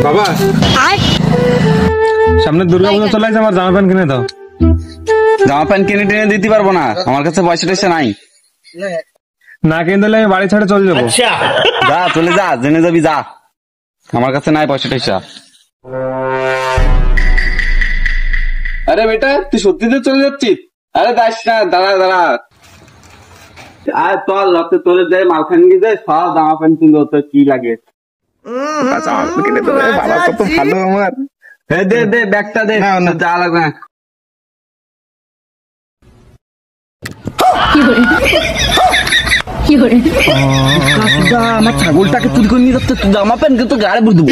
বাবা সামনে দুর্গা পূজা চলে আসছে, আমার জামা প্যান্ট কিনে দাও। জামা প্যান্ট কিনে টেনে দিতে পারবো না, আমার কাছে পয়সা টয়সা নাই। না কিনে দিলে আমি বাড়ি ছেড়ে চলে যাবো। যা চলে যা, জেনে যাবি যা, আমার কাছে নাই পয়সা টয়সা। আরে বেটা তুই সত্যিতে চলে যাচ্ছিস? আরে যাস না, দাঁড়া দাঁড়া, আর তোর রক্তে তোলে দেয় মালখান গিয়ে দেয় সব জামা প্যান্ট কিনবো, তোর কি লাগে? বাবা কত ভালো আমার। দে দে ব্যাগটা দে, যা লাগবে না। আমার ছাগলটাকে চুরি করে নিয়ে যাচ্ছে, জামা প্যান্ট কিন্তু গাড়ি বুঝ দেবো।